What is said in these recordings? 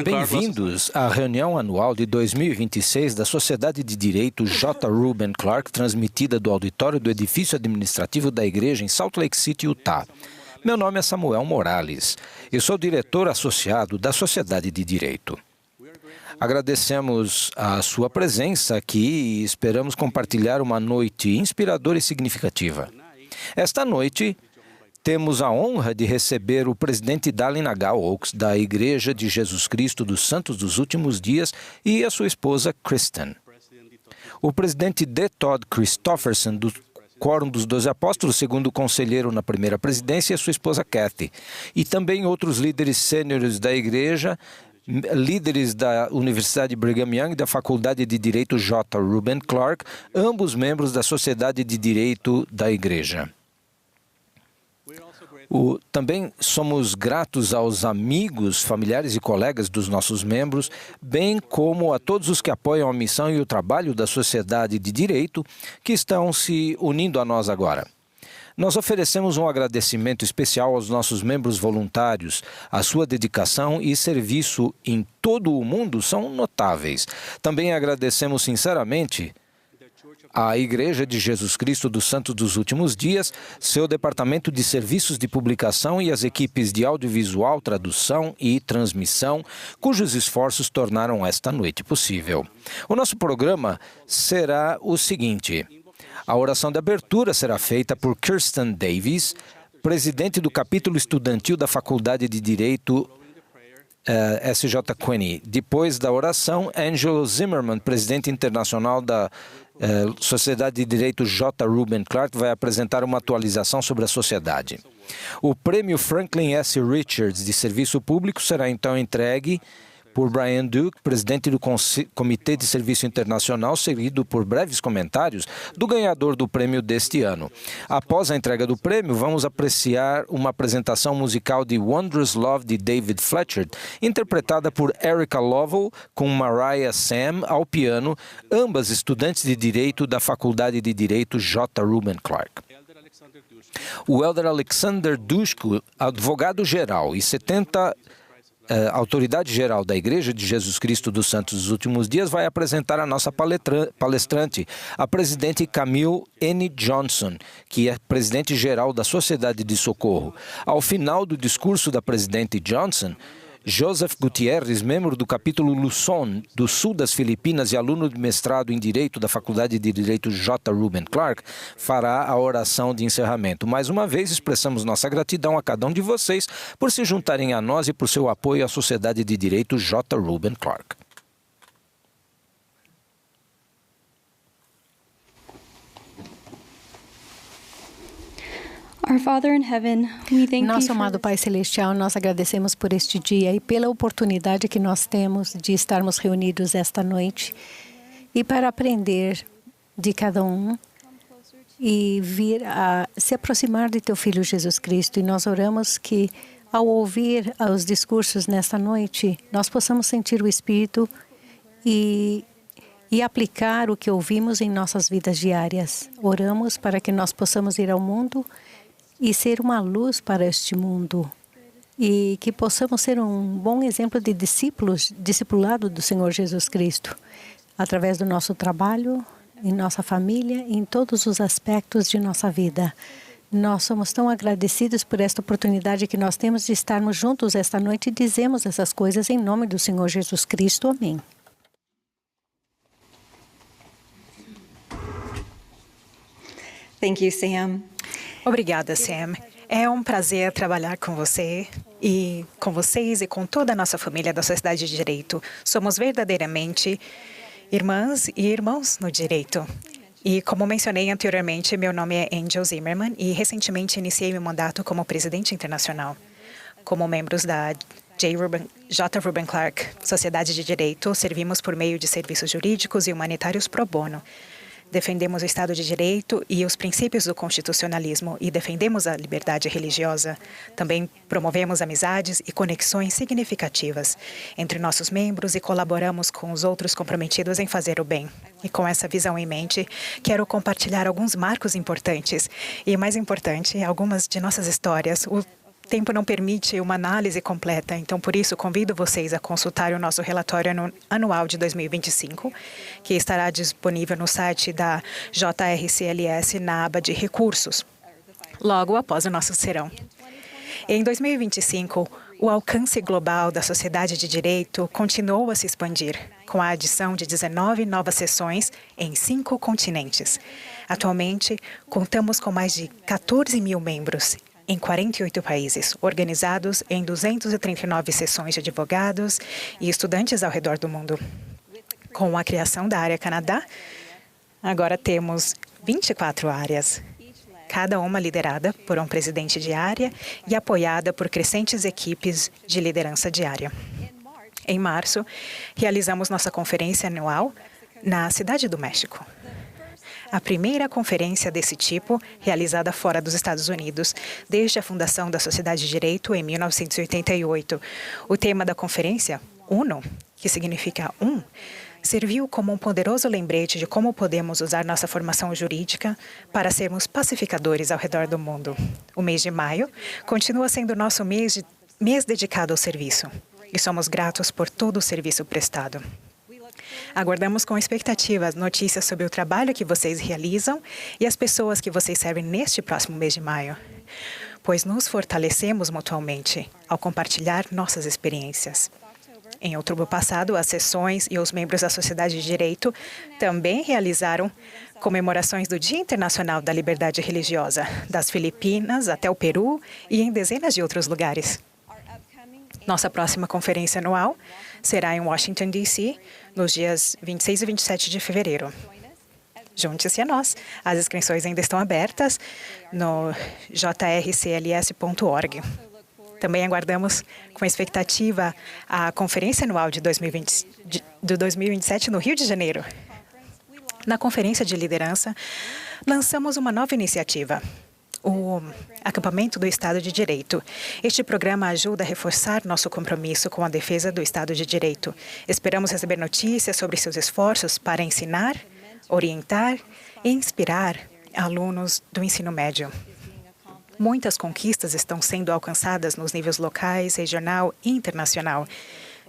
Bem-vindos à reunião anual de 2026 da Sociedade de Direito J. Reuben Clark, transmitida do auditório do edifício administrativo da igreja em Salt Lake City, Utah. Meu nome é Samuel Morales. Eu sou diretor associado da Sociedade de Direito. Agradecemos a sua presença aqui e esperamos compartilhar uma noite inspiradora e significativa. Esta noite, temos a honra de receber o presidente Dallin H. Oaks, da Igreja de Jesus Cristo dos Santos dos Últimos Dias, e a sua esposa, Kristen. O presidente D. Todd Christofferson, do Quórum dos 12 Apóstolos, segundo conselheiro na primeira presidência, e a sua esposa, Kathy. E também outros líderes sêniores da Igreja, líderes da Universidade Brigham Young e da Faculdade de Direito J. Reuben Clark, ambos membros da Sociedade de Direito da Igreja. Também somos gratos aos amigos, familiares e colegas dos nossos membros, bem como a todos os que apoiam a missão e o trabalho da Sociedade de Direito, que estão se unindo a nós agora. Nós oferecemos um agradecimento especial aos nossos membros voluntários. A sua dedicação e serviço em todo o mundo são notáveis. Também agradecemos sinceramente à Igreja de Jesus Cristo dos Santos dos Últimos Dias, seu Departamento de Serviços de Publicação e as equipes de audiovisual, tradução e transmissão, cujos esforços tornaram esta noite possível. O nosso programa será o seguinte: a oração de abertura será feita por Kirsten Davis, presidente do capítulo estudantil da Faculdade de Direito S.J. Quinney. Depois da oração, Angelo Zimmerman, presidente internacional da Sociedade de Direito J. Reuben Clark, vai apresentar uma atualização sobre a sociedade. O prêmio Franklin S. Richards de Serviço Público será então entregue por Brian Duke, presidente do Comitê de Serviço Internacional, seguido por breves comentários do ganhador do prêmio deste ano. Após a entrega do prêmio, vamos apreciar uma apresentação musical de Wondrous Love de David Fletcher, interpretada por Erica Lovell, com Mariah Sam ao piano, ambas estudantes de Direito da Faculdade de Direito J. Reuben Clark. O Elder Alexander Dushku, advogado-geral e autoridade geral da Igreja de Jesus Cristo dos Santos dos Últimos Dias, vai apresentar a nossa palestrante, a presidente Camille N. Johnson, que é presidente geral da Sociedade de Socorro. Ao final do discurso da presidente Johnson, Joseph Gutierrez, membro do capítulo Luzon, do sul das Filipinas e aluno de mestrado em Direito da Faculdade de Direito J. Reuben Clark, fará a oração de encerramento. Mais uma vez, expressamos nossa gratidão a cada um de vocês por se juntarem a nós e por seu apoio à Sociedade de Direito J. Reuben Clark. Nosso amado Pai Celestial, nós agradecemos por este dia e pela oportunidade que nós temos de estarmos reunidos esta noite e para aprender de cada um e vir a se aproximar de Teu Filho Jesus Cristo. E nós oramos que, ao ouvir os discursos nesta noite, nós possamos sentir o Espírito e aplicar o que ouvimos em nossas vidas diárias. Oramos para que nós possamos ir ao mundo e ser uma luz para este mundo e que possamos ser um bom exemplo de discipulado do Senhor Jesus Cristo, através do nosso trabalho, em nossa família, em todos os aspectos de nossa vida. Nós somos tão agradecidos por esta oportunidade que nós temos de estarmos juntos esta noite e dizemos essas coisas em nome do Senhor Jesus Cristo. Amém. Thank you, Sam. Obrigada, Sam. É um prazer trabalhar com você e com vocês e com toda a nossa família da Sociedade de Direito. Somos verdadeiramente irmãs e irmãos no direito. E como mencionei anteriormente, meu nome é Angel Zimmerman e recentemente iniciei meu mandato como presidente internacional. Como membros da J. Reuben Clark Sociedade de Direito, servimos por meio de serviços jurídicos e humanitários pro bono. Defendemos o Estado de Direito e os princípios do constitucionalismo e defendemos a liberdade religiosa. Também promovemos amizades e conexões significativas entre nossos membros e colaboramos com os outros comprometidos em fazer o bem. E com essa visão em mente, quero compartilhar alguns marcos importantes e, mais importante, algumas de nossas histórias, tempo não permite uma análise completa, então por isso convido vocês a consultar o nosso relatório anual de 2025, que estará disponível no site da JRCLS na aba de recursos, logo após o nosso serão. Em 2025, o alcance global da sociedade de direito continuou a se expandir, com a adição de 19 novas sessões em 5 continentes. Atualmente, contamos com mais de 14 mil membros em 48 países, organizados em 239 sessões de advogados e estudantes ao redor do mundo. Com a criação da Área Canadá, agora temos 24 áreas, cada uma liderada por um presidente de área e apoiada por crescentes equipes de liderança diária. Em março, realizamos nossa conferência anual na Cidade do México. A primeira conferência desse tipo realizada fora dos Estados Unidos desde a fundação da Sociedade de Direito em 1988. O tema da conferência, UNO, que significa serviu como um poderoso lembrete de como podemos usar nossa formação jurídica para sermos pacificadores ao redor do mundo. O mês de maio continua sendo nosso mês dedicado ao serviço e somos gratos por todo o serviço prestado. Aguardamos com expectativa as notícias sobre o trabalho que vocês realizam e as pessoas que vocês servem neste próximo mês de maio, pois nos fortalecemos mutuamente ao compartilhar nossas experiências. Em outubro passado, as sessões e os membros da Sociedade de Direito também realizaram comemorações do Dia Internacional da Liberdade Religiosa, das Filipinas até o Peru e em dezenas de outros lugares. Nossa próxima conferência anual será em Washington, D.C., nos dias 26 e 27 de fevereiro. Junte-se a nós. As inscrições ainda estão abertas no jrcls.org. Também aguardamos com expectativa a conferência anual de 2027 no Rio de Janeiro. Na Conferência de Liderança, lançamos uma nova iniciativa, o Acampamento do Estado de Direito. Este programa ajuda a reforçar nosso compromisso com a defesa do Estado de Direito. Esperamos receber notícias sobre seus esforços para ensinar, orientar e inspirar alunos do ensino médio. Muitas conquistas estão sendo alcançadas nos níveis locais, regional e internacional,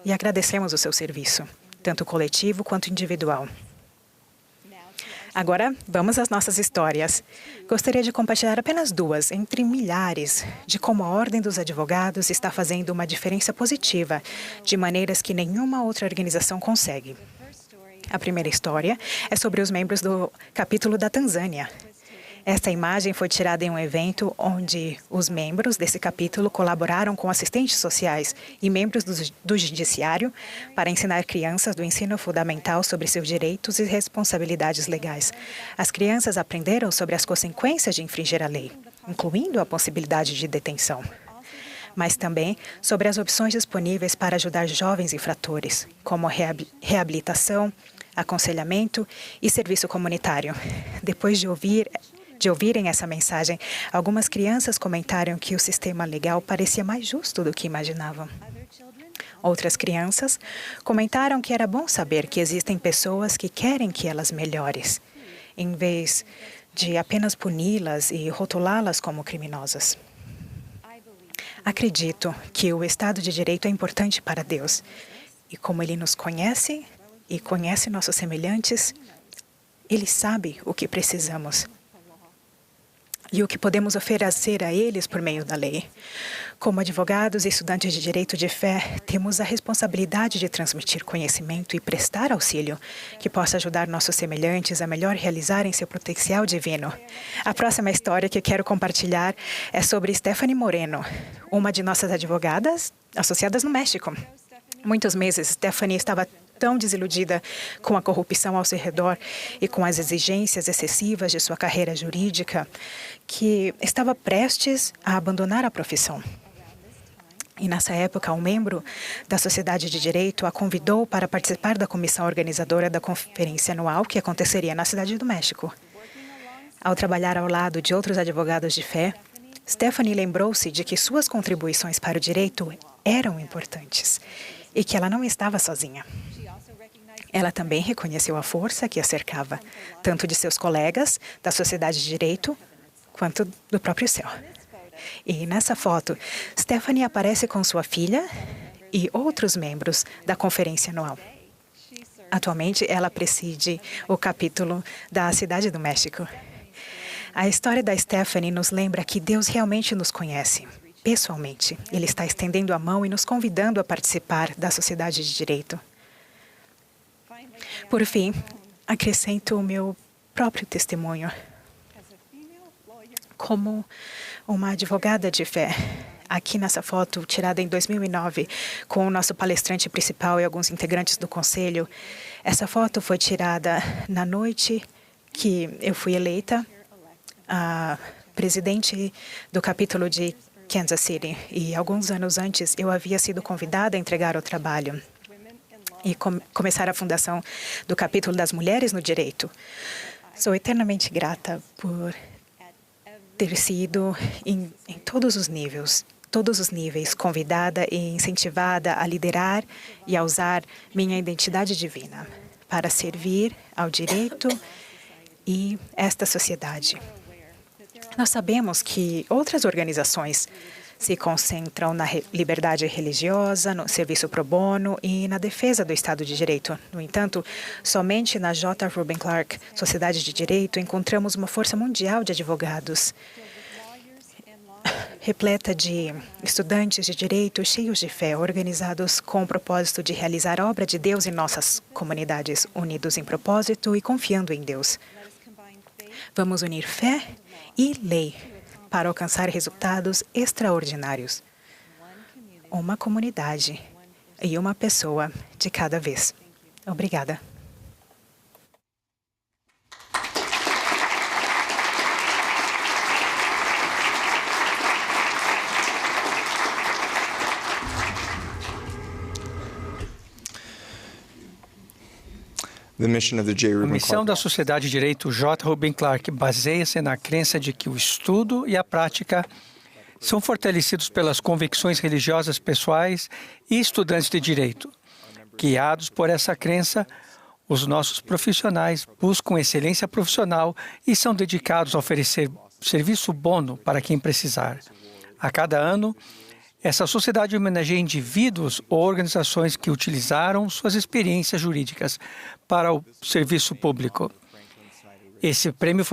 e agradecemos o seu serviço, tanto coletivo quanto individual. Agora, vamos às nossas histórias. Gostaria de compartilhar apenas 2, entre milhares, de como a Ordem dos Advogados está fazendo uma diferença positiva, de maneiras que nenhuma outra organização consegue. A primeira história é sobre os membros do capítulo da Tanzânia. Esta imagem foi tirada em um evento onde os membros desse capítulo colaboraram com assistentes sociais e membros do judiciário para ensinar crianças do ensino fundamental sobre seus direitos e responsabilidades legais. As crianças aprenderam sobre as consequências de infringir a lei, incluindo a possibilidade de detenção, mas também sobre as opções disponíveis para ajudar jovens infratores, como reabilitação, aconselhamento e serviço comunitário. Depois de ouvirem essa mensagem, algumas crianças comentaram que o sistema legal parecia mais justo do que imaginavam. Outras crianças comentaram que era bom saber que existem pessoas que querem que elas melhores, em vez de apenas puni-las e rotulá-las como criminosas. Acredito que o Estado de Direito é importante para Deus, e como Ele nos conhece e conhece nossos semelhantes, Ele sabe o que precisamos e o que podemos oferecer a eles por meio da lei. Como advogados e estudantes de direito de fé, temos a responsabilidade de transmitir conhecimento e prestar auxílio que possa ajudar nossos semelhantes a melhor realizarem seu potencial divino. A próxima história que quero compartilhar é sobre Stephanie Moreno, uma de nossas advogadas associadas no México. Muitos meses, Stephanie estava tão desiludida com a corrupção ao seu redor e com as exigências excessivas de sua carreira jurídica que estava prestes a abandonar a profissão. E nessa época, um membro da Sociedade de Direito a convidou para participar da comissão organizadora da conferência anual que aconteceria na Cidade do México. Ao trabalhar ao lado de outros advogados de fé, Stephanie lembrou-se de que suas contribuições para o direito eram importantes e que ela não estava sozinha. Ela também reconheceu a força que a cercava, tanto de seus colegas da Sociedade de Direito, quanto do próprio céu. E nessa foto, Stephanie aparece com sua filha e outros membros da conferência anual. Atualmente, ela preside o capítulo da Cidade do México. A história da Stephanie nos lembra que Deus realmente nos conhece, pessoalmente. Ele está estendendo a mão e nos convidando a participar da sociedade de direito. Por fim, acrescento o meu próprio testemunho. Como uma advogada de fé, aqui nessa foto, tirada em 2009, com o nosso palestrante principal e alguns integrantes do conselho, essa foto foi tirada na noite que eu fui eleita a presidente do capítulo de Kansas City. E alguns anos antes, eu havia sido convidada a entregar o trabalho e começar a fundação do capítulo das Mulheres no Direito. Sou eternamente grata por ter sido em todos os níveis, convidada e incentivada a liderar e a usar minha identidade divina para servir ao direito e esta sociedade. Nós sabemos que outras organizações se concentram na liberdade religiosa, no serviço pro bono e na defesa do Estado de Direito. No entanto, somente na J. Reuben Clark Sociedade de Direito encontramos uma força mundial de advogados, repleta de estudantes de direito cheios de fé, organizados com o propósito de realizar a obra de Deus em nossas comunidades, unidos em propósito e confiando em Deus. Vamos unir fé e lei para alcançar resultados extraordinários. Uma comunidade e uma pessoa de cada vez. Obrigada. A missão da Sociedade de Direito J. Reuben Clark baseia-se na crença de que o estudo e a prática são fortalecidos pelas convicções religiosas pessoais e estudantes de direito. Guiados por essa crença, os nossos profissionais buscam excelência profissional e são dedicados a oferecer serviço bono para quem precisar. A cada ano, essa sociedade homenageia indivíduos ou organizações que utilizaram suas experiências jurídicas para o serviço público. Esse prêmio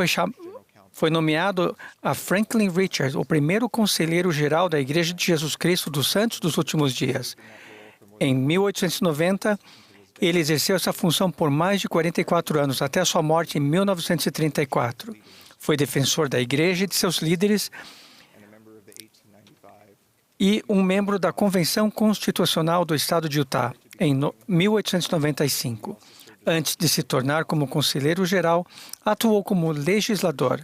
foi nomeado a Franklin Richards, o primeiro conselheiro geral da Igreja de Jesus Cristo dos Santos dos Últimos Dias. Em 1890, ele exerceu essa função por mais de 44 anos, até sua morte em 1934. Foi defensor da Igreja e de seus líderes e um membro da Convenção Constitucional do Estado de Utah, em 1895. Antes de se tornar como conselheiro geral, atuou como legislador.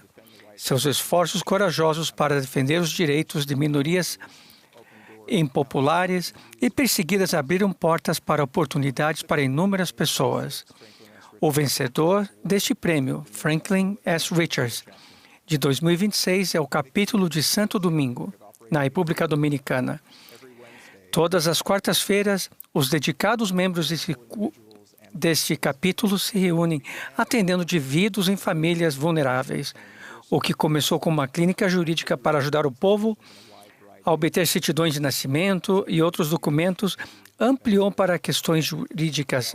Seus esforços corajosos para defender os direitos de minorias impopulares e perseguidas abriram portas para oportunidades para inúmeras pessoas. O vencedor deste prêmio, Franklin S. Richards, de 2026, é o capítulo de Santo Domingo, na República Dominicana. Todas as quartas-feiras, os dedicados membros deste capítulo se reúnem atendendo indivíduos em famílias vulneráveis, o que começou com uma clínica jurídica para ajudar o povo a obter certidões de nascimento e outros documentos, ampliou para questões jurídicas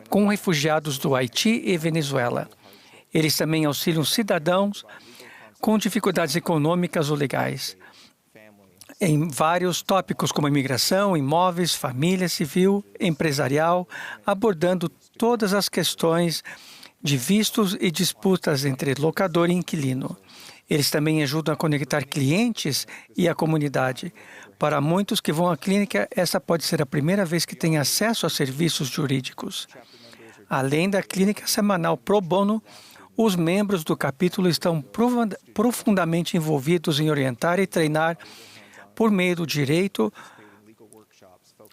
com refugiados do Haiti e Venezuela. Eles também auxiliam cidadãos com dificuldades econômicas ou legais, em vários tópicos como imigração, imóveis, família civil, empresarial, abordando todas as questões de vistos e disputas entre locador e inquilino. Eles também ajudam a conectar clientes e a comunidade. Para muitos que vão à clínica, essa pode ser a primeira vez que têm acesso a serviços jurídicos. Além da clínica semanal pro bono, os membros do capítulo estão profundamente envolvidos em orientar e treinar por meio do direito,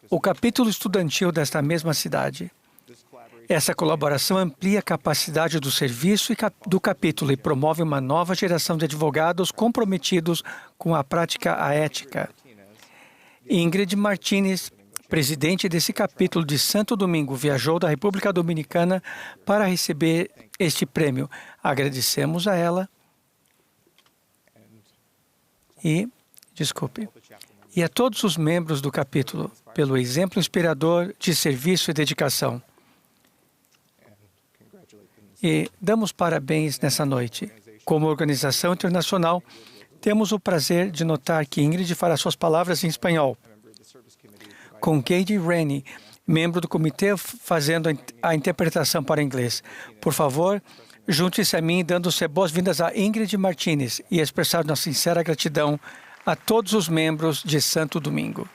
o capítulo estudantil desta mesma cidade. Essa colaboração amplia a capacidade do serviço do capítulo e promove uma nova geração de advogados comprometidos com a prática ética. Ingrid Martinez, presidente desse capítulo de Santo Domingo, viajou da República Dominicana para receber este prêmio. Agradecemos a ela e E a todos os membros do capítulo, pelo exemplo inspirador de serviço e dedicação. E damos parabéns nessa noite. Como organização internacional, temos o prazer de notar que Ingrid fará suas palavras em espanhol, com Katie Rennie, membro do comitê, fazendo a interpretação para inglês. Por favor, junte-se a mim dando-se boas-vindas a Ingrid Martinez e expressar nossa sincera gratidão a todos os membros de Santo Domingo.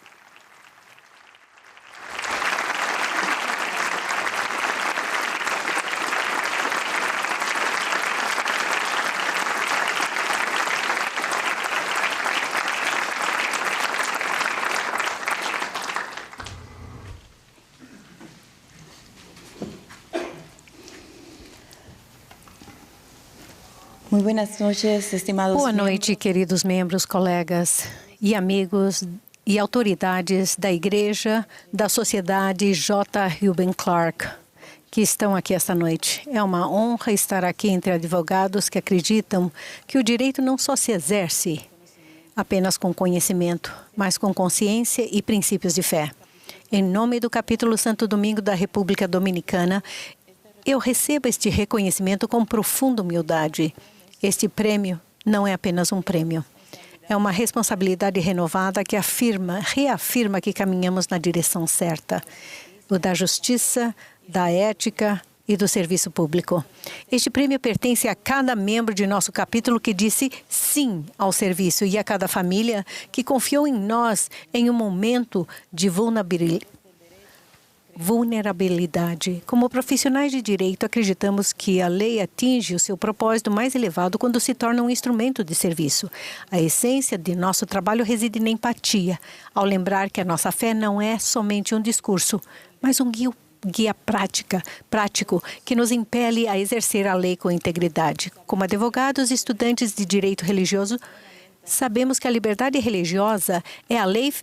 Boa noite, queridos membros, colegas e amigos e autoridades da Igreja da Sociedade J. Reuben Clark, que estão aqui esta noite. É uma honra estar aqui entre advogados que acreditam que o direito não só se exerce apenas com conhecimento, mas com consciência e princípios de fé. Em nome do capítulo Santo Domingo da República Dominicana, eu recebo este reconhecimento com profunda humildade. Este prêmio não é apenas um prêmio. É uma responsabilidade renovada que reafirma que caminhamos na direção certa, o da justiça, da ética e do serviço público. Este prêmio pertence a cada membro de nosso capítulo que disse sim ao serviço e a cada família que confiou em nós em um momento de vulnerabilidade. Como profissionais de direito, acreditamos que a lei atinge o seu propósito mais elevado quando se torna um instrumento de serviço. A essência de nosso trabalho reside na empatia, ao lembrar que a nossa fé não é somente um discurso, mas um guia prático que nos impele a exercer a lei com integridade. Como advogados e estudantes de direito religioso, sabemos que a liberdade religiosa é a lei.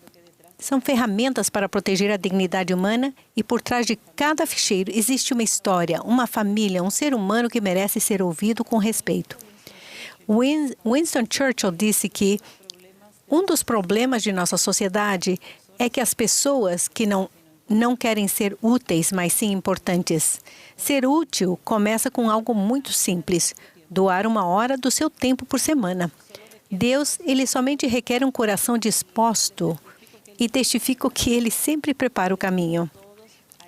São ferramentas para proteger a dignidade humana e por trás de cada ficheiro existe uma história, uma família, um ser humano que merece ser ouvido com respeito. Winston Churchill disse que um dos problemas de nossa sociedade é que as pessoas que não querem ser úteis, mas sim importantes. Ser útil começa com algo muito simples, doar 1 hora do seu tempo por semana. Deus, ele somente requer um coração disposto e testifico que Ele sempre prepara o caminho.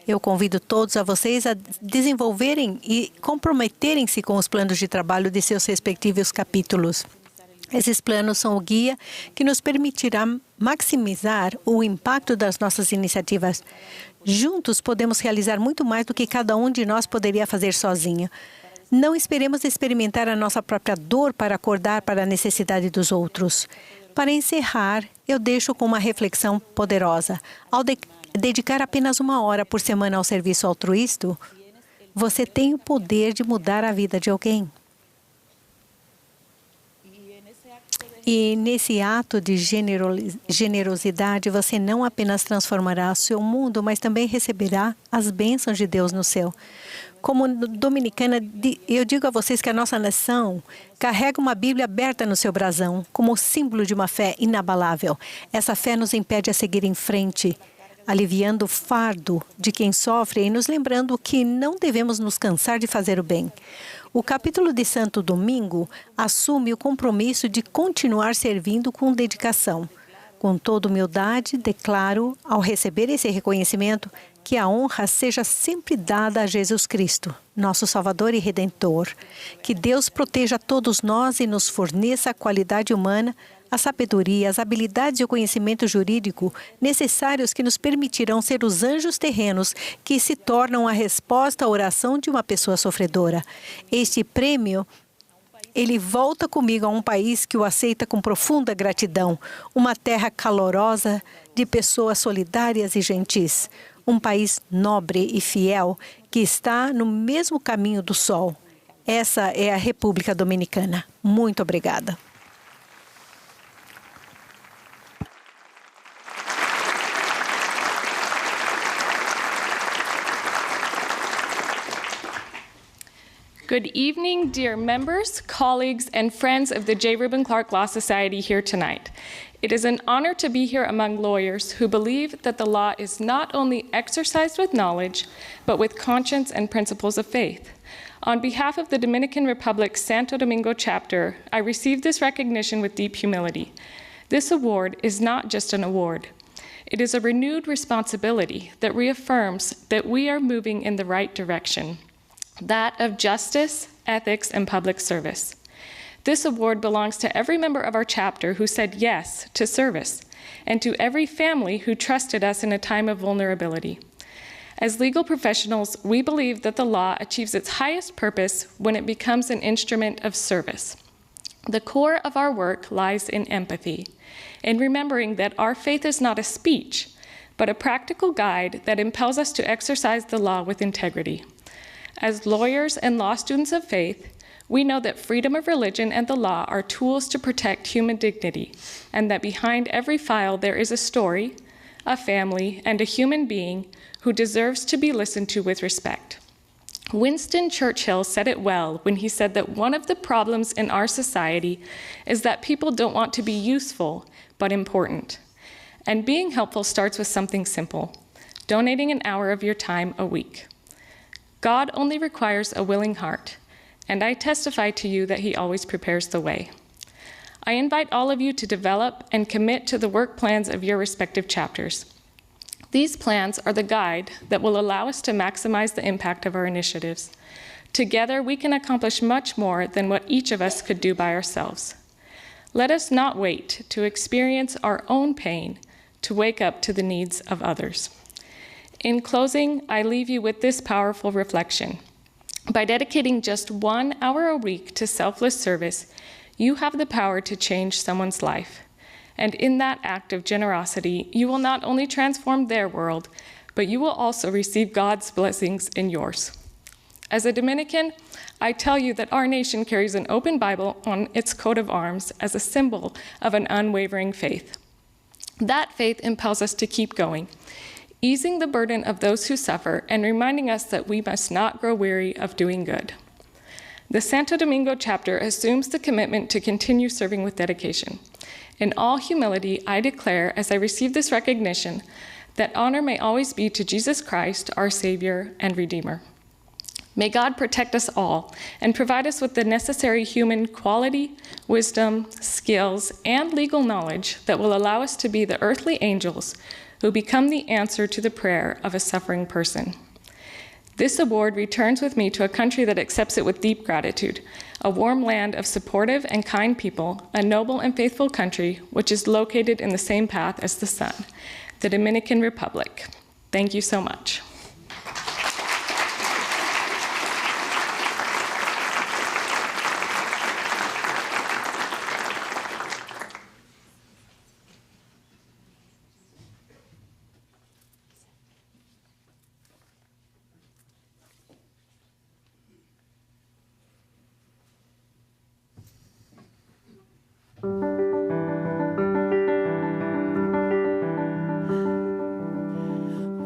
Eu convido todos a vocês a desenvolverem e comprometerem-se com os planos de trabalho de seus respectivos capítulos. Esses planos são o guia que nos permitirá maximizar o impacto das nossas iniciativas. Juntos podemos realizar muito mais do que cada um de nós poderia fazer sozinho. Não esperemos experimentar a nossa própria dor para acordar para a necessidade dos outros. Para encerrar, eu deixo com uma reflexão poderosa. Ao dedicar apenas 1 hora por semana ao serviço altruísta, você tem o poder de mudar a vida de alguém. E nesse ato de generosidade, você não apenas transformará o seu mundo, mas também receberá as bênçãos de Deus no seu. Como dominicana, eu digo a vocês que a nossa nação carrega uma Bíblia aberta no seu brasão, como símbolo de uma fé inabalável. Essa fé nos impede a seguir em frente, aliviando o fardo de quem sofre e nos lembrando que não devemos nos cansar de fazer o bem. O capítulo de Santo Domingo assume o compromisso de continuar servindo com dedicação. Com toda humildade, declaro, ao receber esse reconhecimento, que a honra seja sempre dada a Jesus Cristo, nosso Salvador e Redentor. Que Deus proteja todos nós e nos forneça a qualidade humana, a sabedoria, as habilidades e o conhecimento jurídico necessários que nos permitirão ser os anjos terrenos que se tornam a resposta à oração de uma pessoa sofredora. Este prêmio, ele volta comigo a um país que o aceita com profunda gratidão, uma terra calorosa de pessoas solidárias e gentis. Um país nobre e fiel que está no mesmo caminho do sol. Essa é a República Dominicana. Muito obrigada. Good evening, dear members, colleagues, and friends of the J. Reuben Clark Law Society here tonight. It is an honor to be here among lawyers who believe that the law is not only exercised with knowledge, but with conscience and principles of faith. On behalf of the Dominican Republic's Santo Domingo chapter, I receive this recognition with deep humility. This award is not just an award. It is a renewed responsibility that reaffirms that we are moving in the right direction, that of justice, ethics, and public service. This award belongs to every member of our chapter who said yes to service, and to every family who trusted us in a time of vulnerability. As legal professionals, we believe that the law achieves its highest purpose when it becomes an instrument of service. The core of our work lies in empathy, in remembering that our faith is not a speech, but a practical guide that impels us to exercise the law with integrity. As lawyers and law students of faith, we know that freedom of religion and the law are tools to protect human dignity, and that behind every file there is a story, a family, and a human being who deserves to be listened to with respect. Winston Churchill said it well when he said that one of the problems in our society is that people don't want to be useful, but important. And being helpful starts with something simple, donating an hour of your time a week. God only requires a willing heart, and I testify to you that he always prepares the way. I invite all of you to develop and commit to the work plans of your respective chapters. These plans are the guide that will allow us to maximize the impact of our initiatives. Together, we can accomplish much more than what each of us could do by ourselves. Let us not wait to experience our own pain to wake up to the needs of others. In closing, I leave you with this powerful reflection. By dedicating just 1 hour a week to selfless service, you have the power to change someone's life. And in that act of generosity, you will not only transform their world, but you will also receive God's blessings in yours. As a Dominican, I tell you that our nation carries an open Bible on its coat of arms as a symbol of an unwavering faith. That faith impels us to keep going, easing the burden of those who suffer and reminding us that we must not grow weary of doing good. The Santo Domingo chapter assumes the commitment to continue serving with dedication. In all humility, I declare, as I receive this recognition, that honor may always be to Jesus Christ, our Savior and Redeemer. May God protect us all and provide us with the necessary human quality, wisdom, skills, and legal knowledge that will allow us to be the earthly angels who become the answer to the prayer of a suffering person. This award returns with me to a country that accepts it with deep gratitude, a warm land of supportive and kind people, a noble and faithful country which is located in the same path as the sun, the Dominican Republic. Thank you so much.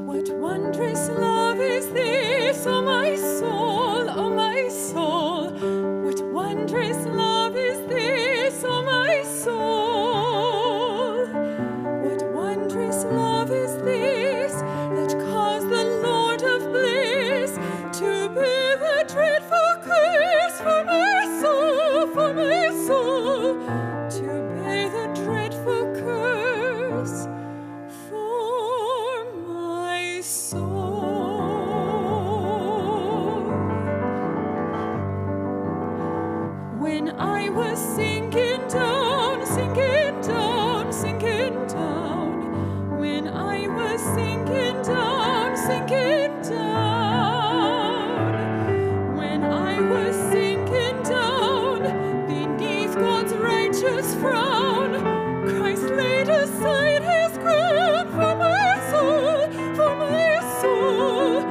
What wondrous love is this, O my soul, O my soul? What wondrous love is this, O my soul? What wondrous love is this that caused the Lord of bliss to bear the dreadful curse for my soul, for my soul, to bear the dreadful curse for my soul. When I was sinking down, sinking down, sinking down, when I was sinking down, sinking down, when I was sinking down beneath God's righteous frown, Christ laid aside his crown for my soul, for my soul.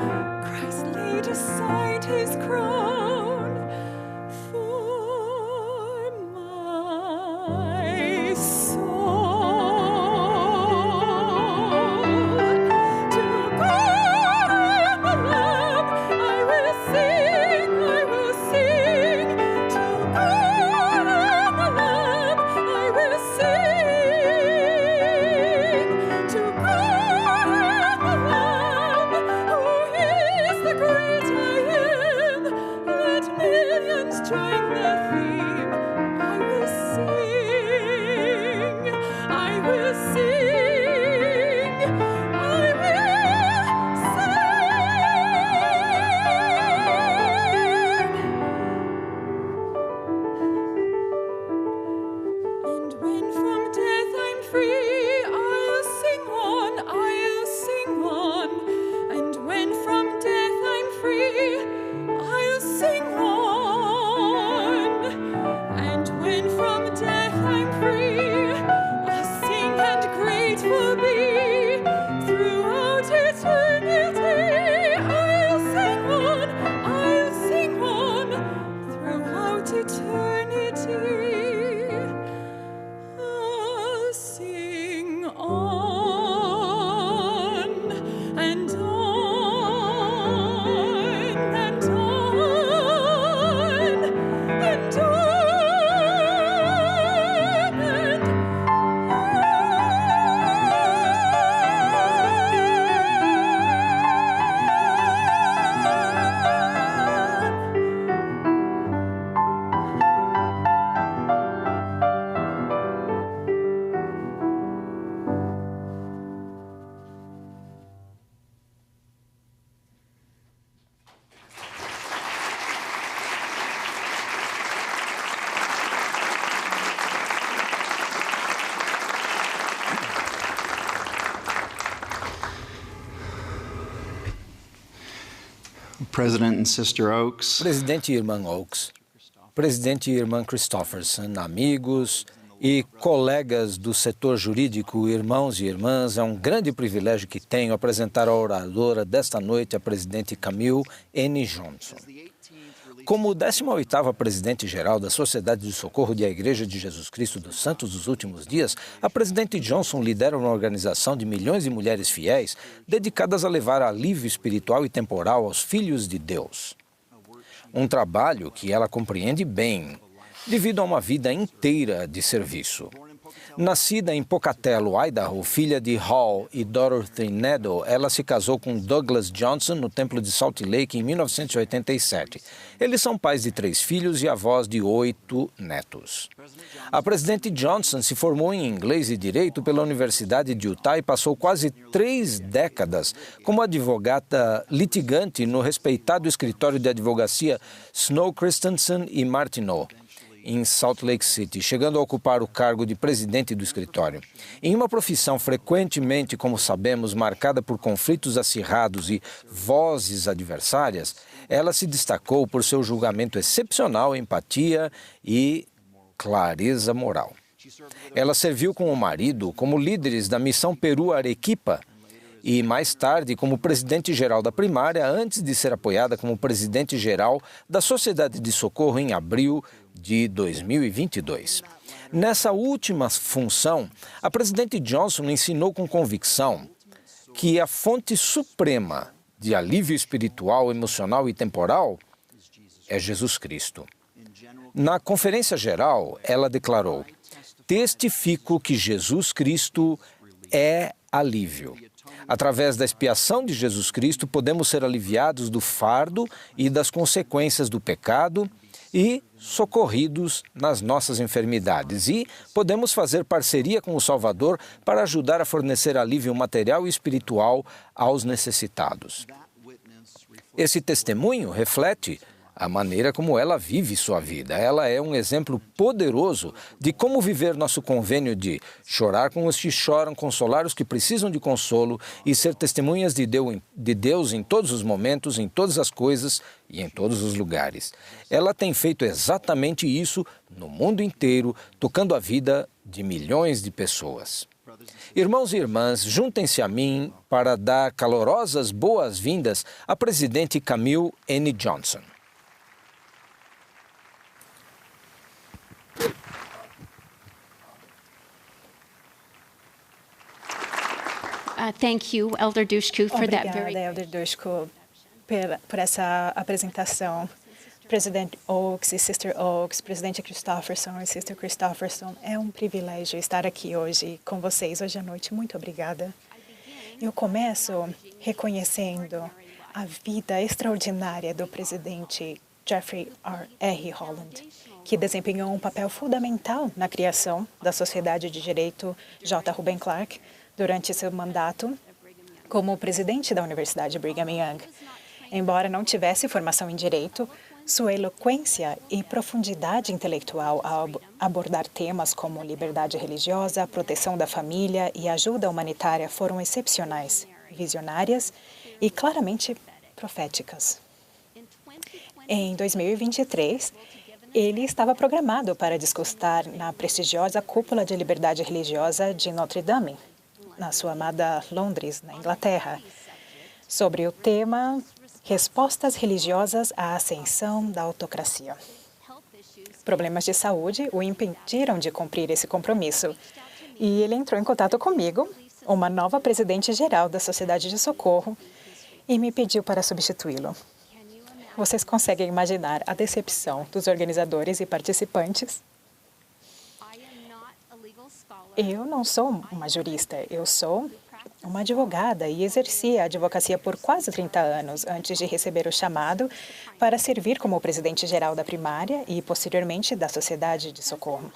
Christ laid aside his crown for my President and Sister Oaks. Presidente e irmã Oaks, presidente e irmã Christofferson, amigos e colegas do setor jurídico, irmãos e irmãs, é um grande privilégio que tenho apresentar a oradora desta noite, a presidente Camille N. Johnson. Como 18ª presidente-geral da Sociedade de Socorro da Igreja de Jesus Cristo dos Santos dos Últimos Dias, a presidente Johnson lidera uma organização de milhões de mulheres fiéis dedicadas a levar alívio espiritual e temporal aos filhos de Deus. Um trabalho que ela compreende bem, devido a uma vida inteira de serviço. Nascida em Pocatello, Idaho, filha de Hall e Dorothy Neddle, ela se casou com Douglas Johnson no Templo de Salt Lake em 1987. Eles são pais de 3 filhos e avós de 8 netos. A presidente Johnson se formou em Inglês e Direito pela Universidade de Utah e passou quase 3 décadas como advogada litigante no respeitado escritório de advocacia Snow Christensen e Martineau, em Salt Lake City, chegando a ocupar o cargo de presidente do escritório. Em uma profissão frequentemente, como sabemos, marcada por conflitos acirrados e vozes adversárias, ela se destacou por seu julgamento excepcional, empatia e clareza moral. Ela serviu com o marido como líderes da Missão Peru Arequipa e, mais tarde, como presidente-geral da primária, antes de ser apoiada como presidente-geral da Sociedade de Socorro em abril de 2022. Nessa última função, a presidente Johnson ensinou com convicção que a fonte suprema de alívio espiritual, emocional e temporal é Jesus Cristo. Na conferência geral, ela declarou: "Testifico que Jesus Cristo é alívio. Através da expiação de Jesus Cristo, podemos ser aliviados do fardo e das consequências do pecado e socorridos nas nossas enfermidades. E podemos fazer parceria com o Salvador para ajudar a fornecer alívio material e espiritual aos necessitados." Esse testemunho reflete a maneira como ela vive sua vida. Ela é um exemplo poderoso de como viver nosso convênio de chorar com os que choram, consolar os que precisam de consolo e ser testemunhas de Deus em todos os momentos, em todas as coisas e em todos os lugares. Ela tem feito exatamente isso no mundo inteiro, tocando a vida de milhões de pessoas. Irmãos e irmãs, juntem-se a mim para dar calorosas boas-vindas à presidente Camille N. Johnson. Thank you, Elder Dushku, for that very... Obrigada, Elder Dushku, por essa apresentação. Presidente Oaks e Sister Oaks, Presidente Christofferson e Sister Christofferson, é um privilégio estar aqui hoje com vocês, hoje à noite. Muito obrigada. Eu começo reconhecendo a vida extraordinária do presidente Jeffrey R. Holland, que desempenhou um papel fundamental na criação da Sociedade de Direito J. Reuben Clark durante seu mandato como presidente da Universidade Brigham Young. Embora não tivesse formação em direito, sua eloquência e profundidade intelectual ao abordar temas como liberdade religiosa, proteção da família e ajuda humanitária foram excepcionais, visionárias e claramente proféticas. Em 2023, ele estava programado para discursar na prestigiosa Cúpula de Liberdade Religiosa de Notre Dame, na sua amada Londres, na Inglaterra, sobre o tema Respostas religiosas à ascensão da autocracia. Problemas de saúde o impediram de cumprir esse compromisso e ele entrou em contato comigo, uma nova presidente geral da Sociedade de Socorro, e me pediu para substituí-lo. Vocês conseguem imaginar a decepção dos organizadores e participantes? Eu não sou uma jurista, eu sou uma advogada e exerci a advocacia por quase 30 anos antes de receber o chamado para servir como presidente-geral da primária e, posteriormente, da Sociedade de Socorro.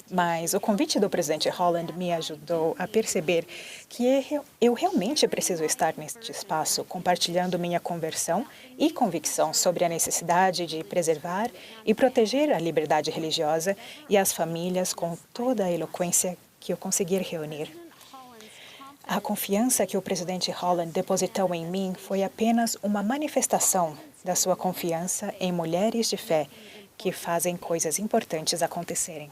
Mas o convite do presidente Holland me ajudou a perceber que eu realmente preciso estar neste espaço, compartilhando minha conversão e convicção sobre a necessidade de preservar e proteger a liberdade religiosa e as famílias com toda a eloquência que eu conseguir reunir. A confiança que o presidente Holland depositou em mim foi apenas uma manifestação da sua confiança em mulheres de fé que fazem coisas importantes acontecerem.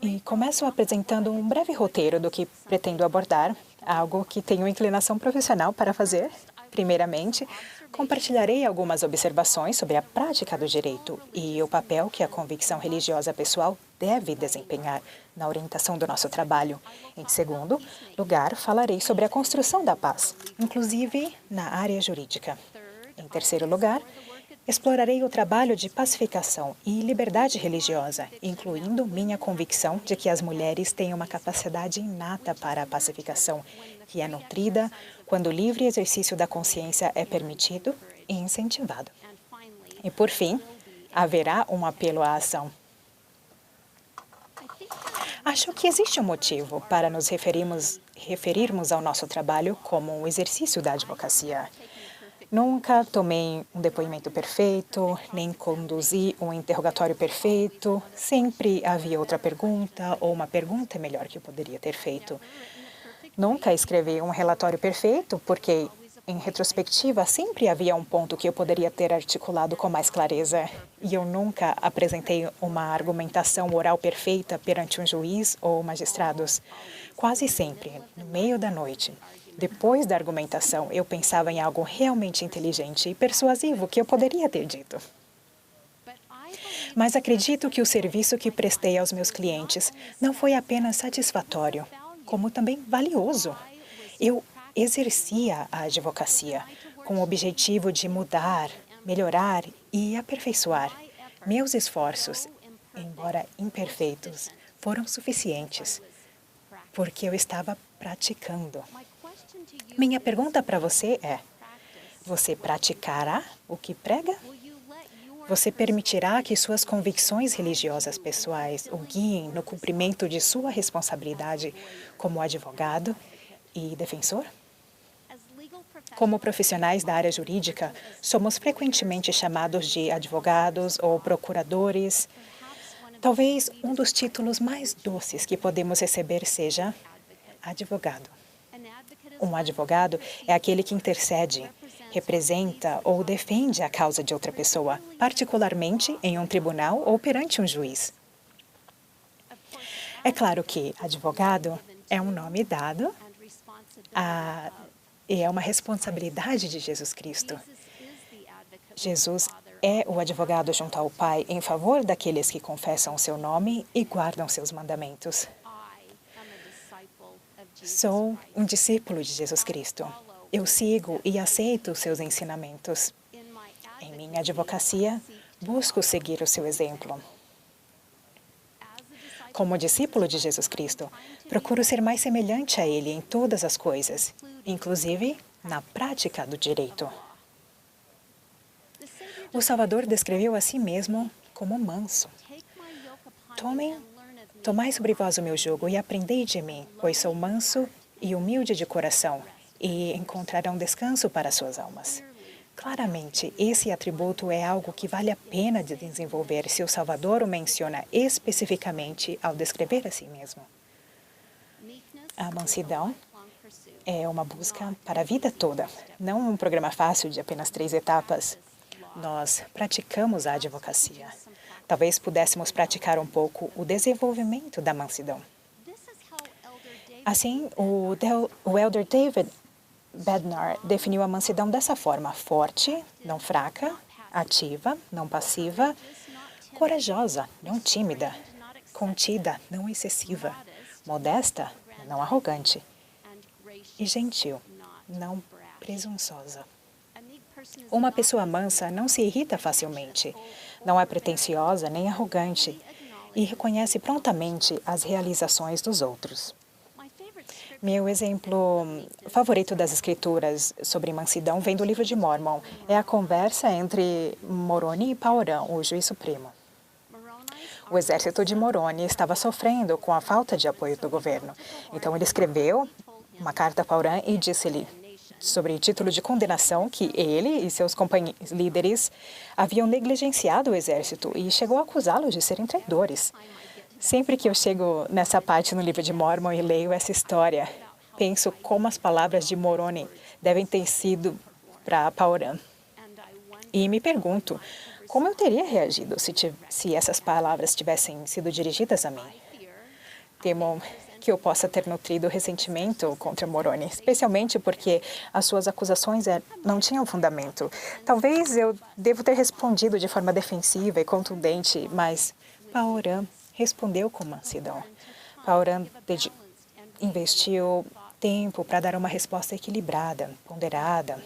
E começo apresentando um breve roteiro do que pretendo abordar, algo que tenho inclinação profissional para fazer. Primeiramente, compartilharei algumas observações sobre a prática do direito e o papel que a convicção religiosa pessoal deve desempenhar na orientação do nosso trabalho. Em segundo lugar, falarei sobre a construção da paz, inclusive na área jurídica. Em terceiro lugar, explorarei o trabalho de pacificação e liberdade religiosa, incluindo minha convicção de que as mulheres têm uma capacidade inata para a pacificação, que é nutrida quando o livre exercício da consciência é permitido e incentivado. E, por fim, haverá um apelo à ação. Acho que existe um motivo para nos referirmos ao nosso trabalho como um exercício da advocacia. Nunca tomei um depoimento perfeito, nem conduzi um interrogatório perfeito. Sempre havia outra pergunta ou uma pergunta melhor que eu poderia ter feito. Nunca escrevi um relatório perfeito porque, em retrospectiva, sempre havia um ponto que eu poderia ter articulado com mais clareza. E eu nunca apresentei uma argumentação oral perfeita perante um juiz ou magistrados. Quase sempre, no meio da noite. Depois da argumentação, eu pensava em algo realmente inteligente e persuasivo que eu poderia ter dito. Mas acredito que o serviço que prestei aos meus clientes não foi apenas satisfatório, como também valioso. Eu exercia a advocacia com o objetivo de mudar, melhorar e aperfeiçoar. Meus esforços, embora imperfeitos, foram suficientes, porque eu estava praticando. Minha pergunta para você é: você praticará o que prega? Você permitirá que suas convicções religiosas pessoais o guiem no cumprimento de sua responsabilidade como advogado e defensor? Como profissionais da área jurídica, somos frequentemente chamados de advogados ou procuradores. Talvez um dos títulos mais doces que podemos receber seja advogado. Um advogado é aquele que intercede, representa ou defende a causa de outra pessoa, particularmente em um tribunal ou perante um juiz. É claro que advogado é um nome dado e é uma responsabilidade de Jesus Cristo. Jesus é o advogado junto ao Pai em favor daqueles que confessam o seu nome e guardam seus mandamentos. Sou um discípulo de Jesus Cristo. Eu sigo e aceito os seus ensinamentos. Em minha advocacia, busco seguir o seu exemplo. Como discípulo de Jesus Cristo, procuro ser mais semelhante a Ele em todas as coisas, inclusive na prática do direito. O Salvador descreveu a si mesmo como manso. Tomai sobre vós o meu jugo e aprendei de mim, pois sou manso e humilde de coração, e encontrarão descanso para suas almas. Claramente, esse atributo é algo que vale a pena de desenvolver se o Salvador o menciona especificamente ao descrever a si mesmo. A mansidão é uma busca para a vida toda, não um programa fácil de apenas 3 etapas. Nós praticamos a advocacia. Talvez pudéssemos praticar um pouco o desenvolvimento da mansidão. Assim, o elder David Bednar definiu a mansidão dessa forma: forte, não fraca, ativa, não passiva, corajosa, não tímida, contida, não excessiva, modesta, não arrogante, e gentil, não presunçosa. Uma pessoa mansa não se irrita facilmente, não é pretensiosa nem arrogante e reconhece prontamente as realizações dos outros. Meu exemplo favorito das escrituras sobre mansidão vem do livro de Mormon. É a conversa entre Moroni e Paoran, o juiz supremo. O exército de Moroni estava sofrendo com a falta de apoio do governo. Então ele escreveu uma carta a Paoran e disse-lhe, sobre título de condenação, que ele e seus líderes haviam negligenciado o exército e chegou a acusá-los de serem traidores. Sempre que eu chego nessa parte no livro de Mormon e leio essa história, penso como as palavras de Moroni devem ter sido para Paoran. E me pergunto, como eu teria reagido se essas palavras tivessem sido dirigidas a mim? Temo que eu possa ter nutrido ressentimento contra Moroni, especialmente porque as suas acusações não tinham fundamento. Talvez eu devo ter respondido de forma defensiva e contundente, mas Paoran respondeu com mansidão. Paoran investiu tempo para dar uma resposta equilibrada, ponderada.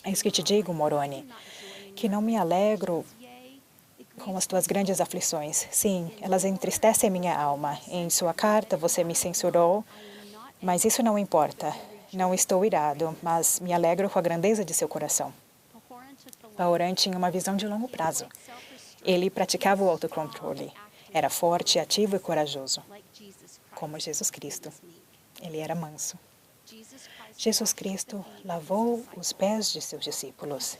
É isso que te digo, Moroni, que não me alegro com as tuas grandes aflições. Sim, elas entristecem minha alma. Em sua carta você me censurou, mas isso não importa. Não estou irado, mas me alegro com a grandeza de seu coração. Paoran tinha uma visão de longo prazo. Ele praticava o autocontrole. Era forte, ativo e corajoso, como Jesus Cristo. Ele era manso. Jesus Cristo lavou os pés de seus discípulos.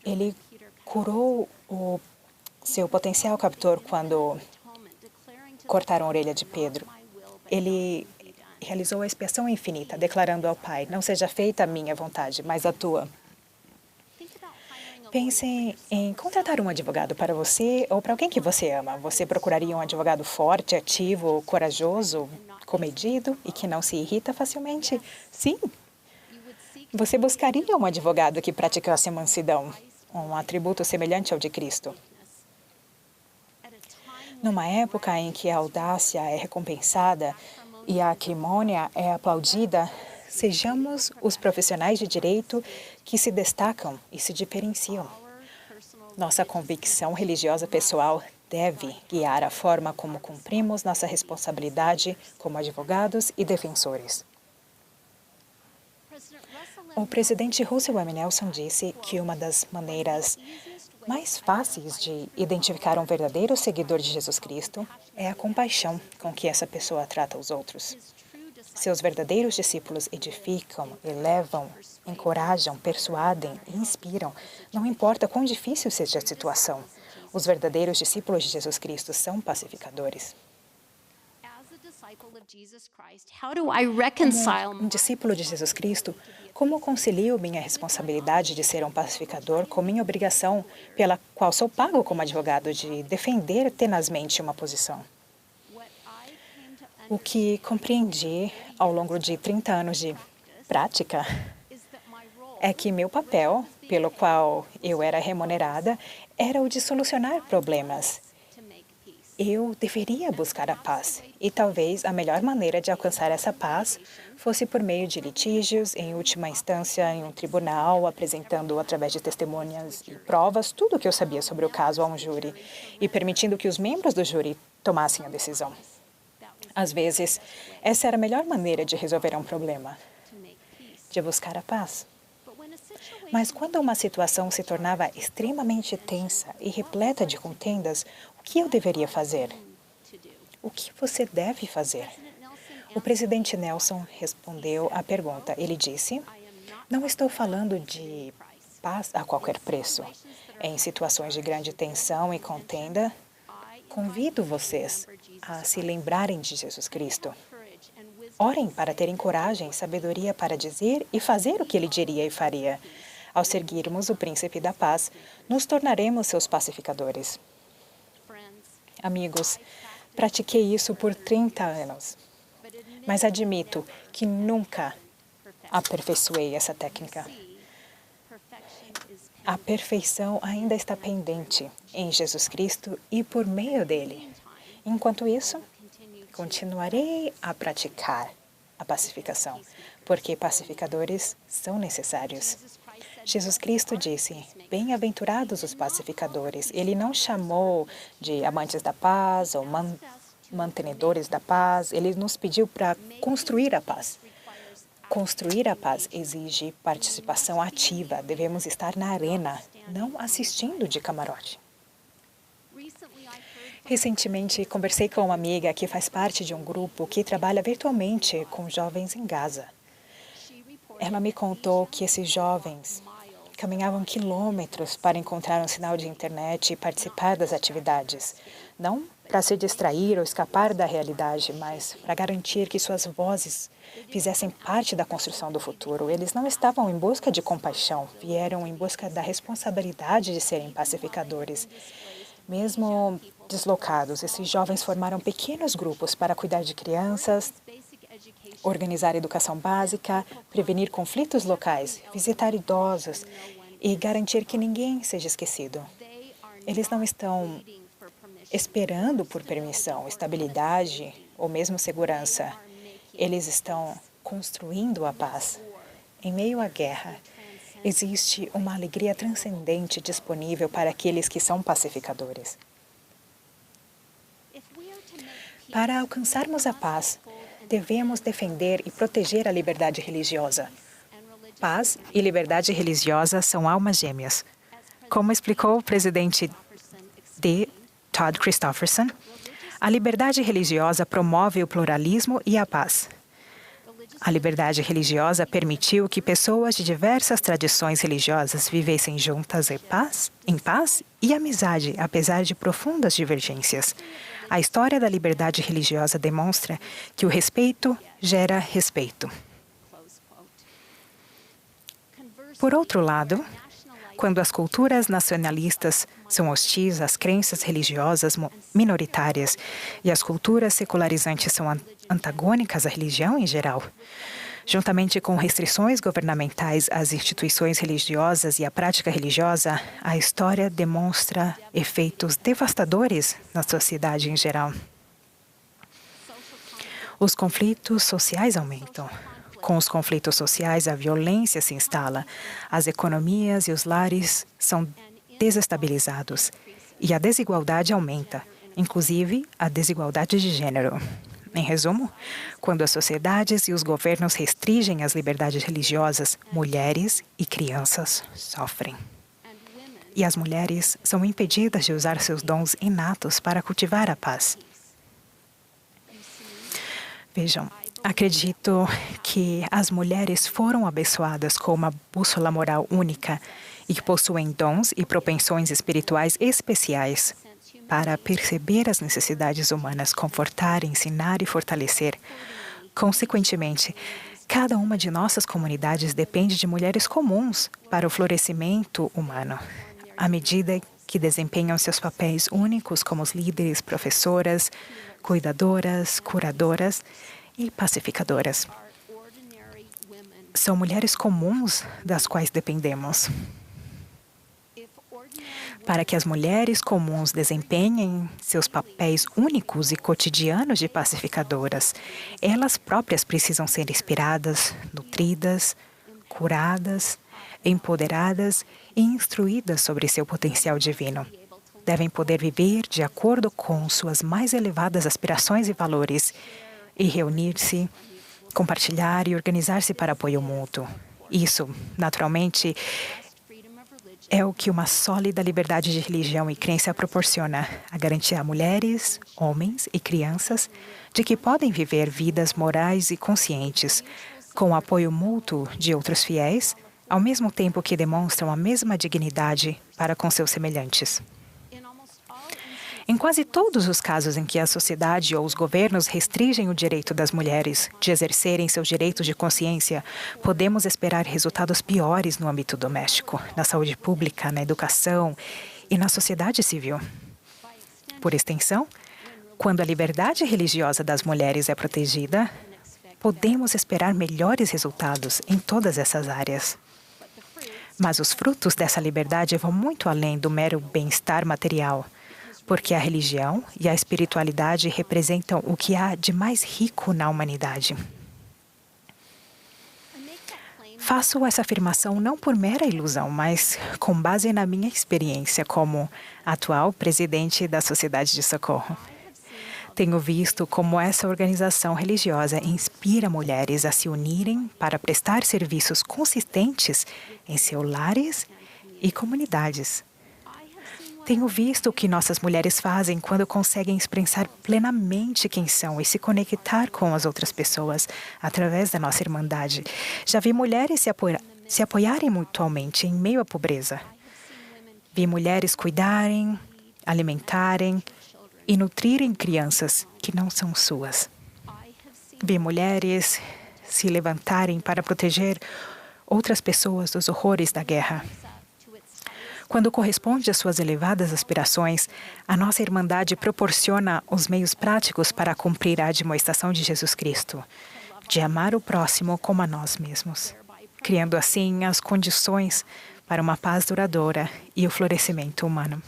Ele curou o seu potencial captor quando cortaram a orelha de Pedro. Ele realizou a expiação infinita, declarando ao Pai, não seja feita a minha vontade, mas a tua. Pense em contratar um advogado para você ou para alguém que você ama. Você procuraria um advogado forte, ativo, corajoso, comedido e que não se irrita facilmente? Sim. Você buscaria um advogado que praticasse a mansidão, um atributo semelhante ao de Cristo. Numa época em que a audácia é recompensada e a acrimônia é aplaudida, sejamos os profissionais de direito que se destacam e se diferenciam. Nossa convicção religiosa pessoal deve guiar a forma como cumprimos nossa responsabilidade como advogados e defensores. O presidente Russell M. Nelson disse que uma das maneiras mais fáceis de identificar um verdadeiro seguidor de Jesus Cristo é a compaixão com que essa pessoa trata os outros. Seus verdadeiros discípulos edificam, elevam, encorajam, persuadem e inspiram. Não importa quão difícil seja a situação, os verdadeiros discípulos de Jesus Cristo são pacificadores. Como um discípulo de Jesus Cristo, como concilio minha responsabilidade de ser um pacificador com minha obrigação, pela qual sou pago como advogado, de defender tenazmente uma posição? O que compreendi ao longo de 30 anos de prática é que meu papel, pelo qual eu era remunerada, era o de solucionar problemas. Eu deveria buscar a paz, e talvez a melhor maneira de alcançar essa paz fosse por meio de litígios, em última instância, em um tribunal, apresentando através de testemunhas e provas tudo o que eu sabia sobre o caso a um júri e permitindo que os membros do júri tomassem a decisão. Às vezes, essa era a melhor maneira de resolver um problema, de buscar a paz. Mas quando uma situação se tornava extremamente tensa e repleta de contendas, o que eu deveria fazer? O que você deve fazer? O presidente Nelson respondeu à pergunta. Ele disse: não estou falando de paz a qualquer preço. Em situações de grande tensão e contenda, convido vocês a se lembrarem de Jesus Cristo. Orem para terem coragem e sabedoria para dizer e fazer o que ele diria e faria. Ao seguirmos o príncipe da paz, nos tornaremos seus pacificadores. Amigos, pratiquei isso por 30 anos, mas admito que nunca aperfeiçoei essa técnica. A perfeição ainda está pendente em Jesus Cristo e por meio dele. Enquanto isso, continuarei a praticar a pacificação, porque pacificadores são necessários. Jesus Cristo disse: bem-aventurados os pacificadores. Ele não chamou de amantes da paz ou mantenedores da paz. Ele nos pediu para construir a paz. Construir a paz exige participação ativa. Devemos estar na arena, não assistindo de camarote. Recentemente, conversei com uma amiga que faz parte de um grupo que trabalha virtualmente com jovens em Gaza. Ela me contou que esses jovens caminhavam quilômetros para encontrar um sinal de internet e participar das atividades. Não para se distrair ou escapar da realidade, mas para garantir que suas vozes fizessem parte da construção do futuro. Eles não estavam em busca de compaixão, vieram em busca da responsabilidade de serem pacificadores. Mesmo deslocados, esses jovens formaram pequenos grupos para cuidar de crianças, organizar educação básica, prevenir conflitos locais, visitar idosos e garantir que ninguém seja esquecido. Eles não estão esperando por permissão, estabilidade ou mesmo segurança. Eles estão construindo a paz. Em meio à guerra, existe uma alegria transcendente disponível para aqueles que são pacificadores. Para alcançarmos a paz, devemos defender e proteger a liberdade religiosa. Paz e liberdade religiosa são almas gêmeas. Como explicou o presidente D. Todd Christofferson, a liberdade religiosa promove o pluralismo e a paz. A liberdade religiosa permitiu que pessoas de diversas tradições religiosas vivessem juntas em paz e amizade, apesar de profundas divergências. A história da liberdade religiosa demonstra que o respeito gera respeito. Por outro lado, quando as culturas nacionalistas são hostis às crenças religiosas minoritárias e as culturas secularizantes são antagônicas à religião em geral, juntamente com restrições governamentais às instituições religiosas e à prática religiosa, a história demonstra efeitos devastadores na sociedade em geral. Os conflitos sociais aumentam. Com os conflitos sociais, a violência se instala, as economias e os lares são desestabilizados e a desigualdade aumenta, inclusive a desigualdade de gênero. Em resumo, quando as sociedades e os governos restringem as liberdades religiosas, mulheres e crianças sofrem. E as mulheres são impedidas de usar seus dons inatos para cultivar a paz. Vejam, acredito que as mulheres foram abençoadas com uma bússola moral única e que possuem dons e propensões espirituais especiais para perceber as necessidades humanas, confortar, ensinar e fortalecer. Consequentemente, cada uma de nossas comunidades depende de mulheres comuns para o florescimento humano, à medida que desempenham seus papéis únicos como os líderes, professoras, cuidadoras, curadoras e pacificadoras. São mulheres comuns das quais dependemos. Para que as mulheres comuns desempenhem seus papéis únicos e cotidianos de pacificadoras, elas próprias precisam ser inspiradas, nutridas, curadas, empoderadas e instruídas sobre seu potencial divino. Devem poder viver de acordo com suas mais elevadas aspirações e valores e reunir-se, compartilhar e organizar-se para apoio mútuo. Isso, naturalmente, é o que uma sólida liberdade de religião e crença proporciona, a garantir a mulheres, homens e crianças de que podem viver vidas morais e conscientes, com o apoio mútuo de outros fiéis, ao mesmo tempo que demonstram a mesma dignidade para com seus semelhantes. Em quase todos os casos em que a sociedade ou os governos restringem o direito das mulheres de exercerem seus direitos de consciência, podemos esperar resultados piores no âmbito doméstico, na saúde pública, na educação e na sociedade civil. Por extensão, quando a liberdade religiosa das mulheres é protegida, podemos esperar melhores resultados em todas essas áreas. Mas os frutos dessa liberdade vão muito além do mero bem-estar material, porque a religião e a espiritualidade representam o que há de mais rico na humanidade. Faço essa afirmação não por mera ilusão, mas com base na minha experiência como atual presidente da Sociedade de Socorro. Tenho visto como essa organização religiosa inspira mulheres a se unirem para prestar serviços consistentes em seus lares e comunidades. Tenho visto o que nossas mulheres fazem quando conseguem expressar plenamente quem são e se conectar com as outras pessoas através da nossa irmandade. Já vi mulheres se apoiarem mutuamente em meio à pobreza. Vi mulheres cuidarem, alimentarem e nutrirem crianças que não são suas. Vi mulheres se levantarem para proteger outras pessoas dos horrores da guerra. Quando corresponde às suas elevadas aspirações, a nossa irmandade proporciona os meios práticos para cumprir a admoestação de Jesus Cristo, de amar o próximo como a nós mesmos, criando assim as condições para uma paz duradoura e o florescimento humano.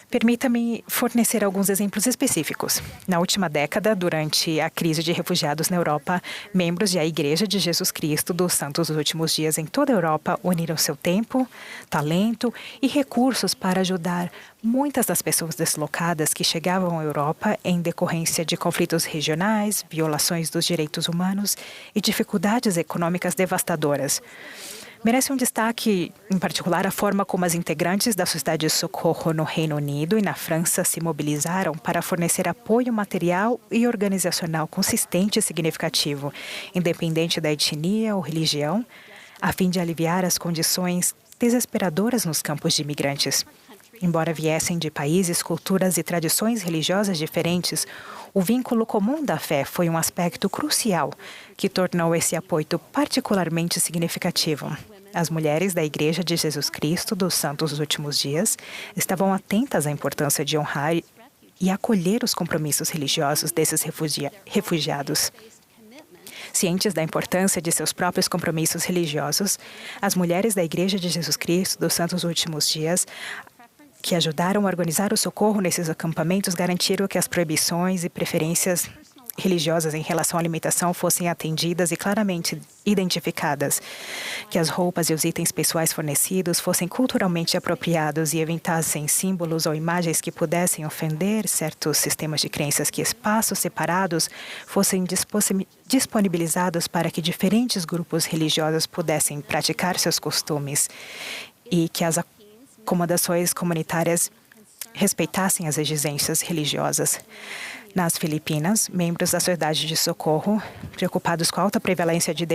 Permita-me fornecer alguns exemplos específicos. Na última década, durante a crise de refugiados na Europa, membros da Igreja de Jesus Cristo dos Santos dos Últimos Dias em toda a Europa uniram seu tempo, talento e recursos para ajudar muitas das pessoas deslocadas que chegavam à Europa em decorrência de conflitos regionais, violações dos direitos humanos e dificuldades econômicas devastadoras. Merece um destaque, em particular, a forma como as integrantes da Sociedade de Socorro no Reino Unido e na França se mobilizaram para fornecer apoio material e organizacional consistente e significativo, independente da etnia ou religião, a fim de aliviar as condições desesperadoras nos campos de imigrantes. Embora viessem de países, culturas e tradições religiosas diferentes, o vínculo comum da fé foi um aspecto crucial que tornou esse apoio particularmente significativo. As mulheres da Igreja de Jesus Cristo dos Santos dos Últimos Dias estavam atentas à importância de honrar e acolher os compromissos religiosos desses refugiados. Cientes da importância de seus próprios compromissos religiosos, as mulheres da Igreja de Jesus Cristo dos Santos dos Últimos Dias que ajudaram a organizar o socorro nesses acampamentos garantiram que as proibições e preferências religiosas em relação à alimentação fossem atendidas e claramente identificadas, que as roupas e os itens pessoais fornecidos fossem culturalmente apropriados e evitassem símbolos ou imagens que pudessem ofender certos sistemas de crenças, que espaços separados fossem disponibilizados para que diferentes grupos religiosos pudessem praticar seus costumes e que as acomodações comunitárias respeitassem as exigências religiosas. Nas Filipinas, membros da Sociedade de Socorro, preocupados com a alta prevalência de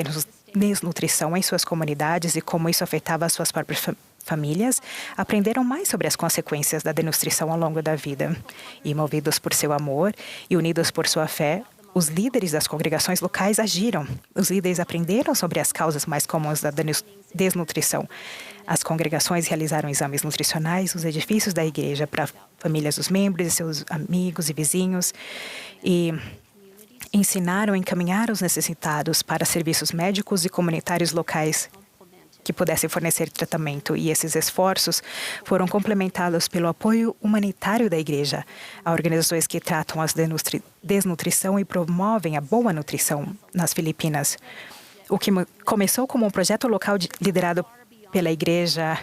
desnutrição em suas comunidades e como isso afetava as suas próprias famílias, aprenderam mais sobre as consequências da desnutrição ao longo da vida. E, movidos por seu amor e unidos por sua fé, os líderes das congregações locais agiram. Os líderes aprenderam sobre as causas mais comuns da desnutrição. As congregações realizaram exames nutricionais nos edifícios da igreja para famílias dos membros e seus amigos e vizinhos e ensinaram a encaminhar os necessitados para serviços médicos e comunitários locais que pudessem fornecer tratamento, e esses esforços foram complementados pelo apoio humanitário da igreja a organizações que tratam a desnutrição e promovem a boa nutrição nas Filipinas. O que começou como um projeto local liderado pela igreja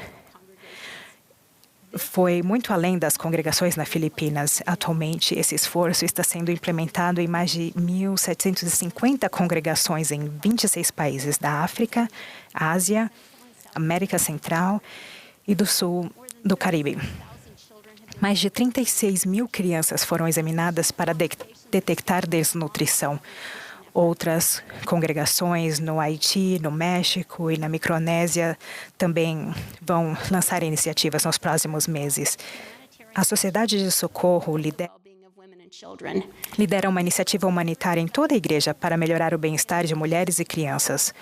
foi muito além das congregações nas Filipinas. Atualmente, esse esforço está sendo implementado em mais de 1.750 congregações em 26 países da África, Ásia, América Central e do Sul do Caribe. Mais de 36 mil crianças foram examinadas para detectar desnutrição. Outras congregações no Haiti, no México e na Micronésia também vão lançar iniciativas nos próximos meses. A Sociedade de Socorro lidera uma iniciativa humanitária em toda a igreja para melhorar o bem-estar de mulheres e crianças.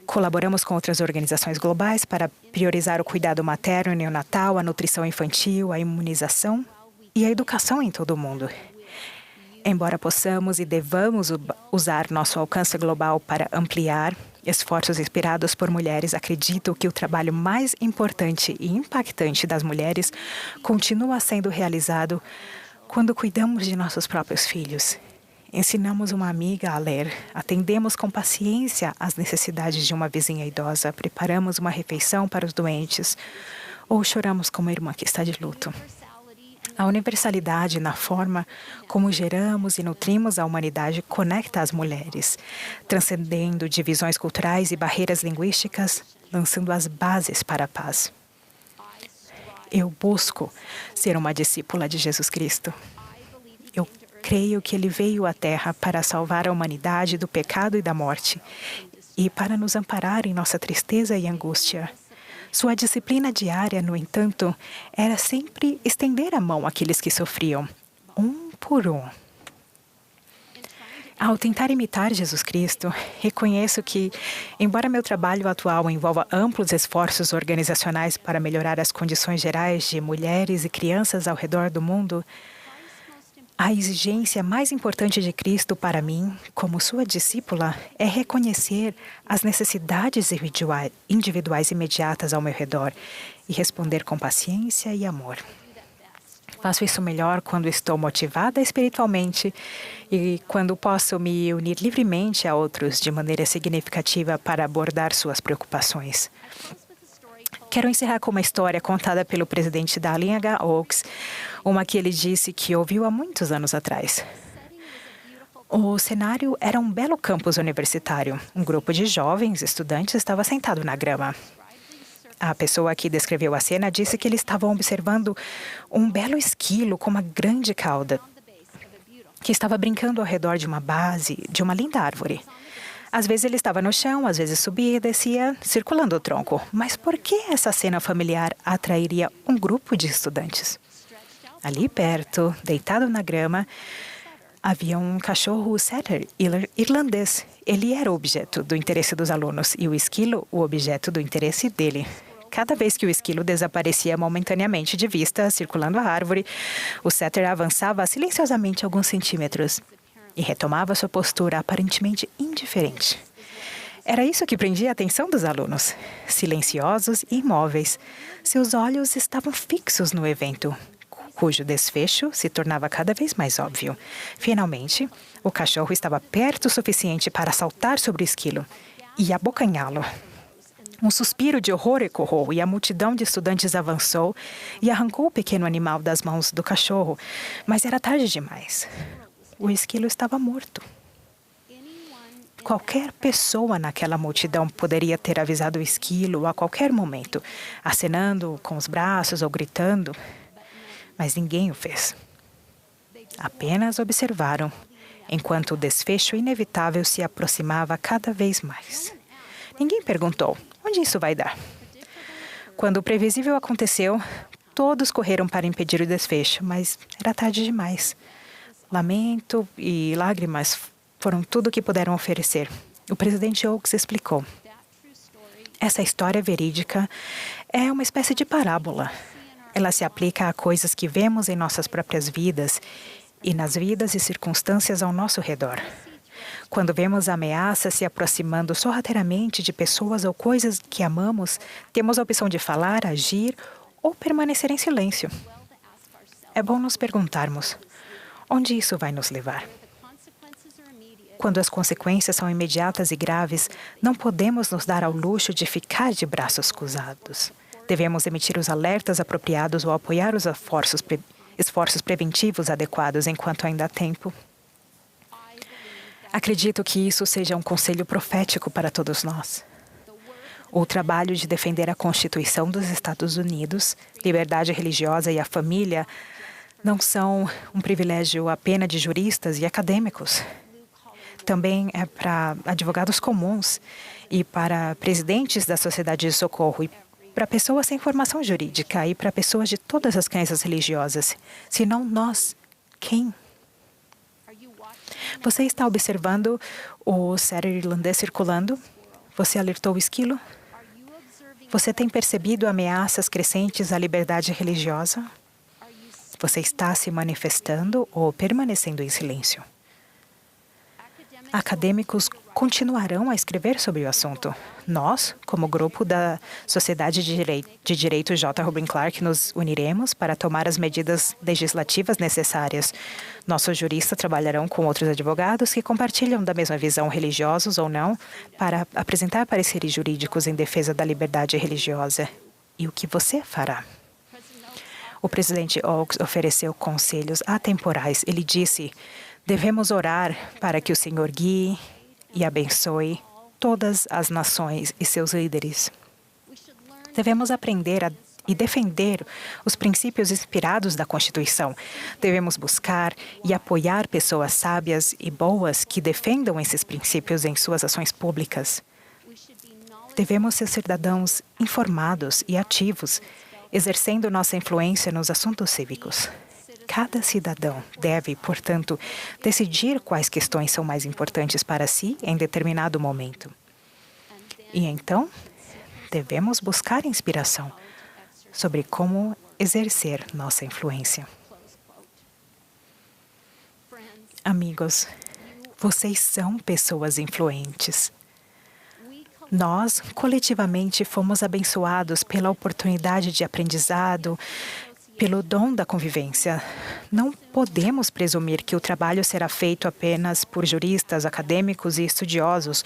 Colaboramos com outras organizações globais para priorizar o cuidado materno e neonatal, a nutrição infantil, a imunização e a educação em todo o mundo. Embora possamos e devamos usar nosso alcance global para ampliar esforços inspirados por mulheres, acredito que o trabalho mais importante e impactante das mulheres continua sendo realizado quando cuidamos de nossos próprios filhos. Ensinamos uma amiga a ler, atendemos com paciência às necessidades de uma vizinha idosa, preparamos uma refeição para os doentes ou choramos com uma irmã que está de luto. A universalidade na forma como geramos e nutrimos a humanidade conecta as mulheres, transcendendo divisões culturais e barreiras linguísticas, lançando as bases para a paz. Eu busco ser uma discípula de Jesus Cristo. Eu creio que Ele veio à Terra para salvar a humanidade do pecado e da morte e para nos amparar em nossa tristeza e angústia. Sua disciplina diária, no entanto, era sempre estender a mão àqueles que sofriam, um por um. Ao tentar imitar Jesus Cristo, reconheço que, embora meu trabalho atual envolva amplos esforços organizacionais para melhorar as condições gerais de mulheres e crianças ao redor do mundo, a exigência mais importante de Cristo para mim, como sua discípula, é reconhecer as necessidades individuais imediatas ao meu redor e responder com paciência e amor. Faço isso melhor quando estou motivada espiritualmente e quando posso me unir livremente a outros de maneira significativa para abordar suas preocupações. Quero encerrar com uma história contada pelo presidente Dallin H. Oaks, uma que ele disse que ouviu há muitos anos atrás. O cenário era um belo campus universitário. Um grupo de jovens estudantes estava sentado na grama. A pessoa que descreveu a cena disse que eles estavam observando um belo esquilo com uma grande cauda, que estava brincando ao redor de uma base de uma linda árvore. Às vezes ele estava no chão, às vezes subia e descia, circulando o tronco. Mas por que essa cena familiar atrairia um grupo de estudantes? Ali perto, deitado na grama, havia um cachorro setter irlandês. Ele era o objeto do interesse dos alunos e o esquilo o objeto do interesse dele. Cada vez que o esquilo desaparecia momentaneamente de vista, circulando a árvore, o setter avançava silenciosamente alguns centímetros e retomava sua postura aparentemente indiferente. Era isso que prendia a atenção dos alunos. Silenciosos e imóveis, seus olhos estavam fixos no evento, cujo desfecho se tornava cada vez mais óbvio. Finalmente, o cachorro estava perto o suficiente para saltar sobre o esquilo e abocanhá-lo. Um suspiro de horror ecoou e a multidão de estudantes avançou e arrancou o pequeno animal das mãos do cachorro, mas era tarde demais. O esquilo estava morto. Qualquer pessoa naquela multidão poderia ter avisado o esquilo a qualquer momento, acenando com os braços ou gritando, mas ninguém o fez. Apenas observaram, enquanto o desfecho inevitável se aproximava cada vez mais. Ninguém perguntou, onde isso vai dar? Quando o previsível aconteceu, todos correram para impedir o desfecho, mas era tarde demais. Lamento e lágrimas foram tudo o que puderam oferecer. O presidente Oaks explicou. Essa história verídica é uma espécie de parábola. Ela se aplica a coisas que vemos em nossas próprias vidas e nas vidas e circunstâncias ao nosso redor. Quando vemos ameaças se aproximando sorrateiramente de pessoas ou coisas que amamos, temos a opção de falar, agir ou permanecer em silêncio. É bom nos perguntarmos, onde isso vai nos levar? Quando as consequências são imediatas e graves, não podemos nos dar ao luxo de ficar de braços cruzados. Devemos emitir os alertas apropriados ou apoiar os esforços preventivos adequados enquanto ainda há tempo. Acredito que isso seja um conselho profético para todos nós. O trabalho de defender a Constituição dos Estados Unidos, liberdade religiosa e a família não são um privilégio apenas de juristas e acadêmicos. Também é para advogados comuns e para presidentes da sociedade de socorro e para pessoas sem formação jurídica e para pessoas de todas as crenças religiosas. Se não nós, quem? Você está observando o cérebro irlandês circulando? Você alertou o esquilo? Você tem percebido ameaças crescentes à liberdade religiosa? Você está se manifestando ou permanecendo em silêncio? Acadêmicos continuarão a escrever sobre o assunto. Nós, como grupo da Sociedade de Direito J. Rubin Clark, nos uniremos para tomar as medidas legislativas necessárias. Nossos juristas trabalharão com outros advogados que compartilham da mesma visão, religiosos ou não, para apresentar pareceres jurídicos em defesa da liberdade religiosa. E o que você fará? O presidente Oaks ofereceu conselhos atemporais. Ele disse: devemos orar para que o Senhor guie e abençoe todas as nações e seus líderes. Devemos aprender e defender os princípios inspirados da Constituição. Devemos buscar e apoiar pessoas sábias e boas que defendam esses princípios em suas ações públicas. Devemos ser cidadãos informados e ativos, exercendo nossa influência nos assuntos cívicos. Cada cidadão deve, portanto, decidir quais questões são mais importantes para si em determinado momento. E então, devemos buscar inspiração sobre como exercer nossa influência. Amigos, vocês são pessoas influentes. Nós, coletivamente, fomos abençoados pela oportunidade de aprendizado, pelo dom da convivência. Não podemos presumir que o trabalho será feito apenas por juristas, acadêmicos e estudiosos.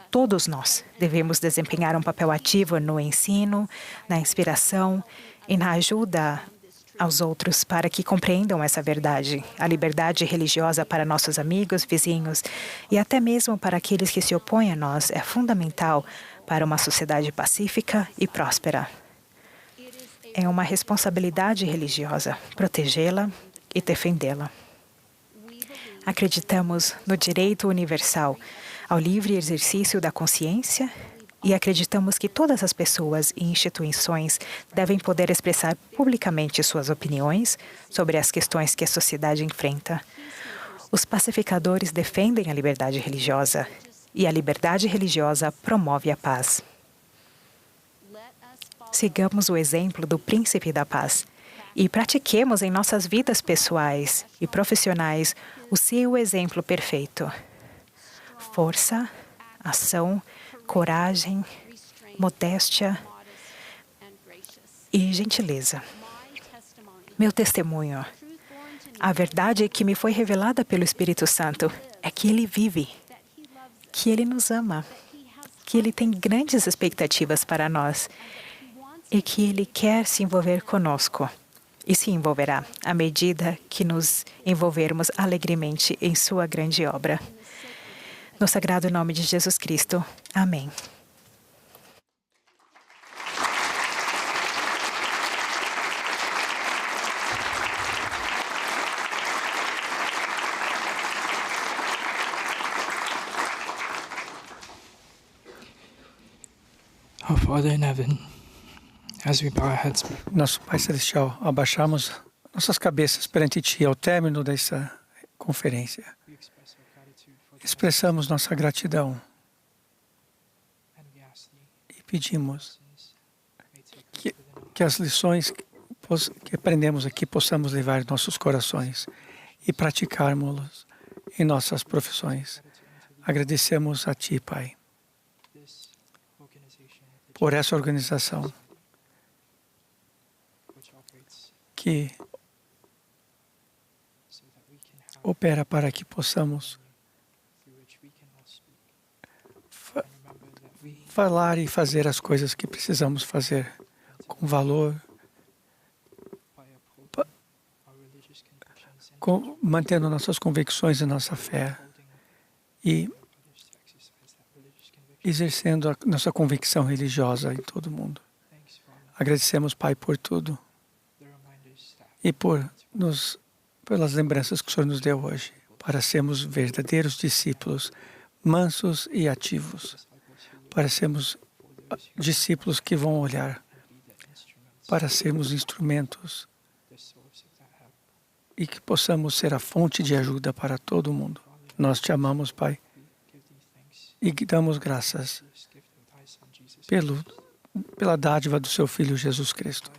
Todos nós devemos desempenhar um papel ativo no ensino, na inspiração e na ajuda aos outros para que compreendam essa verdade. A liberdade religiosa para nossos amigos, vizinhos e até mesmo para aqueles que se opõem a nós é fundamental para uma sociedade pacífica e próspera. É uma responsabilidade religiosa protegê-la e defendê-la. Acreditamos no direito universal ao livre exercício da consciência e acreditamos que todas as pessoas e instituições devem poder expressar publicamente suas opiniões sobre as questões que a sociedade enfrenta. Os pacificadores defendem a liberdade religiosa e a liberdade religiosa promove a paz. Sigamos o exemplo do Príncipe da Paz e pratiquemos em nossas vidas pessoais e profissionais o seu exemplo perfeito. Força, ação, coragem, modéstia e gentileza. Meu testemunho, a verdade que me foi revelada pelo Espírito Santo é que Ele vive, que Ele nos ama, que Ele tem grandes expectativas para nós e que Ele quer se envolver conosco e se envolverá à medida que nos envolvermos alegremente em Sua grande obra. No sagrado nome de Jesus Cristo. Amém. Our Father in heaven, as we bow our heads. Nosso Pai Celestial, abaixamos nossas cabeças perante Ti ao término dessa conferência. Expressamos nossa gratidão e pedimos que as lições que aprendemos aqui possamos levar em nossos corações e praticarmos-las em nossas profissões. Agradecemos a Ti, Pai, por essa organização que opera para que possamos falar e fazer as coisas que precisamos fazer com valor, mantendo nossas convicções e nossa fé e exercendo a nossa convicção religiosa em todo mundo. Agradecemos, Pai, por tudo e pelas lembranças que o Senhor nos deu hoje, para sermos verdadeiros discípulos, mansos e ativos, para sermos discípulos que vão olhar, para sermos instrumentos e que possamos ser a fonte de ajuda para todo mundo. Nós te amamos, Pai, e damos graças pela dádiva do seu Filho Jesus Cristo.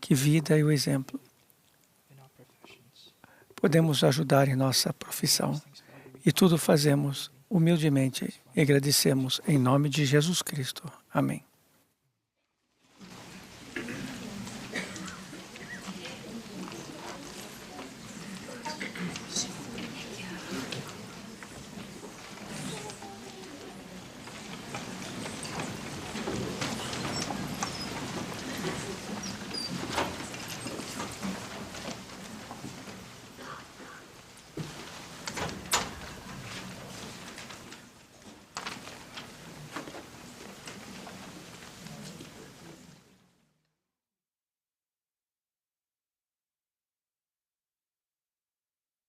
Que vida e o exemplo podemos ajudar em nossa profissão. E tudo fazemos humildemente e agradecemos em nome de Jesus Cristo. Amém.